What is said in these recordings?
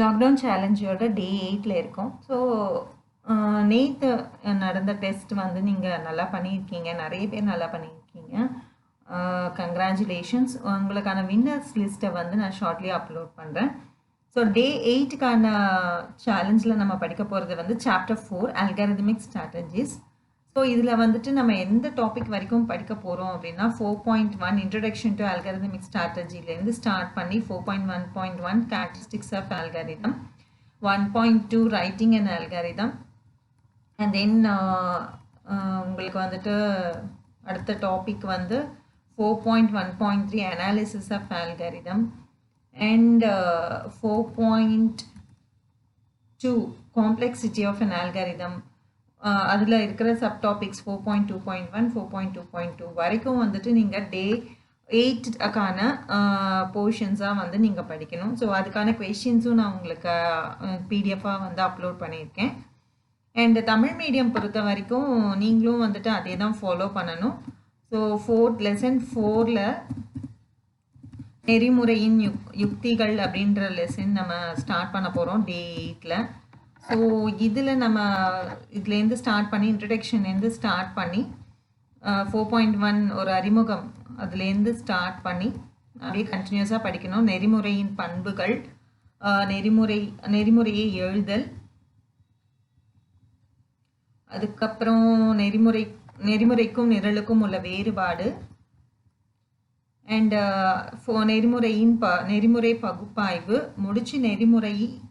Lockdown சேலஞ்சோட டே 8ல் இருக்கோம். So நேற்று நடந்த டெஸ்ட் வந்து நீங்கள் நல்லா பண்ணியிருக்கீங்க, நிறைய பேர் நல்லா பண்ணியிருக்கீங்க. கங்க்ராச்சுலேஷன்ஸ். உங்களுக்கான வின்னர்ஸ் லிஸ்ட்டை வந்து நான் ஷார்ட்லி அப்லோட் பண்ணுறேன். ஸோ டே 8க்கான சேலஞ்சில் நம்ம படிக்க போகிறது வந்து சாப்டர் 4 அல்காரிதமிக் ஸ்ட்ராட்டஜிஸ். ஸோ இதில் வந்துட்டு நம்ம எந்த டாபிக் வரைக்கும் படிக்க போகிறோம் அப்படின்னா 4.1 இன்ட்ரடக்ஷன் டு அல்காரிதமிக் ஸ்ட்ராட்டஜிலேருந்து ஸ்டார்ட் பண்ணி 4.1.1 characteristics of algorithm, 1.2 writing and algorithm, and then உங்களுக்கு வந்துட்டு அடுத்த டாபிக் வந்து 4.1.3 analysis of algorithm and 4.2 complexity of an algorithm. அதில் இருக்கிற சப்டாபிக்ஸ் 4.2.1 4.2.2 வரைக்கும் வந்துட்டு நீங்கள் டே 8க்கான போர்ஷன்ஸாக வந்து நீங்கள் படிக்கணும். ஸோ அதுக்கான கொஷின்ஸும் நான் உங்களுக்கு பிடிஎஃபாக வந்து அப்லோட் பண்ணியிருக்கேன். அண்ட் தமிழ் மீடியம் பொறுத்த வரைக்கும் நீங்களும் வந்துட்டு அதே தான் ஃபாலோ பண்ணணும். ஸோ லெசன் 4ல் நெறிமுறையின் யுக்திகள் அப்படின்ற லெசன் நம்ம ஸ்டார்ட் பண்ண போகிறோம் டே 8ல். ஸோ இதில் நம்ம இதுலேருந்து ஸ்டார்ட் பண்ணி இன்ட்ரடக்ஷன்லேருந்து ஸ்டார்ட் பண்ணி 4.1 ஒரு அறிமுகம் அதுலேருந்து ஸ்டார்ட் பண்ணி அப்படியே கண்டினியூஸாக படிக்கணும். நெறிமுறையின் பண்புகள், நெறிமுறையை எழுதல், அதுக்கப்புறம் நெறிமுறைக்கும் நிரலுக்கும் உள்ள வேறுபாடு, அண்ட் நெறிமுறை பகுப்பாய்வு முடிச்சு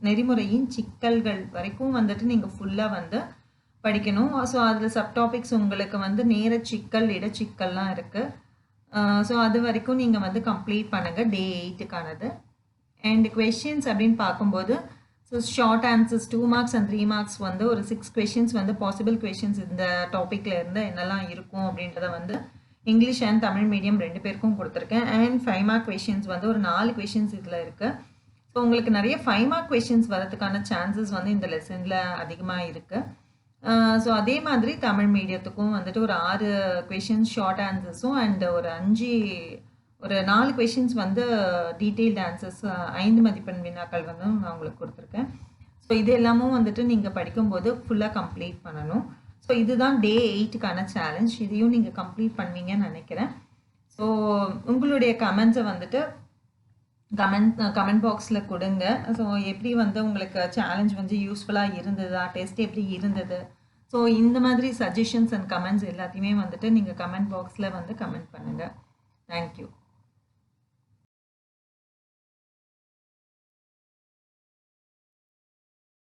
நெறிமுறையின் சிக்கல்கள் வரைக்கும் வந்துட்டு நீங்கள் ஃபுல்லாக வந்து படிக்கணும். ஸோ அதில் சப்டாபிக்ஸ் உங்களுக்கு வந்து நேர சிக்கல், இடச்சிக்கல்லாம் இருக்குது. ஸோ அது வரைக்கும் நீங்கள் வந்து கம்ப்ளீட் பண்ணுங்கள் டே 8க்கானது. அண்ட் கொஷின்ஸ் அப்படின்னு பார்க்கும்போது so short answers 2 marks and 3 marks வந்து ஒரு 6 கொஷின்ஸ் வந்து பாசிபிள் கொஷின்ஸ் இந்த டாப்பிக்கில் இருந்து என்னெல்லாம் இருக்கும் அப்படின்றத வந்து இங்கிலீஷ் அண்ட் தமிழ் மீடியம் 2 பேருக்கும் கொடுத்துருக்கேன். அண்ட் 5 mark கொஷின்ஸ் வந்து ஒரு 4 கொஷின்ஸ் இதில் இருக்குது. ஸோ உங்களுக்கு நிறைய 5 mark கொஷின்ஸ் வரதுக்கான சான்சஸ் வந்து இந்த லெசனில் அதிகமாக இருக்குது. ஸோ அதே மாதிரி தமிழ் மீடியத்துக்கும் வந்துட்டு ஒரு 6 கொஷின்ஸ் ஷார்ட் ஆன்சர்ஸும் அண்ட் ஒரு 4 கொஷின்ஸ் வந்து டீட்டெயில்டு ஆன்சர்ஸ் 5 மதிப்பெண் வினாக்கள் வந்து நான் உங்களுக்கு கொடுத்துருக்கேன். ஸோ இது எல்லாமும் வந்துட்டு நீங்கள் படிக்கும்போது ஃபுல்லாக கம்ப்ளீட் பண்ணணும். ஸோ இதுதான் டே 8க்கான சேலஞ்ச். இதையும் நீங்கள் கம்ப்ளீட் பண்ணுவீங்கன்னு நினைக்கிறேன். ஸோ உங்களுடைய கமெண்ட்ஸை வந்துட்டு கமெண்ட் பாக்ஸில் கொடுங்க. ஸோ எப்படி வந்து உங்களுக்கு சேலஞ்ச் வந்து யூஸ்ஃபுல்லாக இருந்ததா, டெஸ்ட் எப்படி இருந்தது, ஸோ இந்த மாதிரி சஜஷன்ஸ் அண்ட் கமெண்ட்ஸ் எல்லாத்தையுமே வந்துட்டு நீங்கள் கமெண்ட் பாக்ஸில் வந்து கமெண்ட் பண்ணுங்கள். தேங்க்யூ.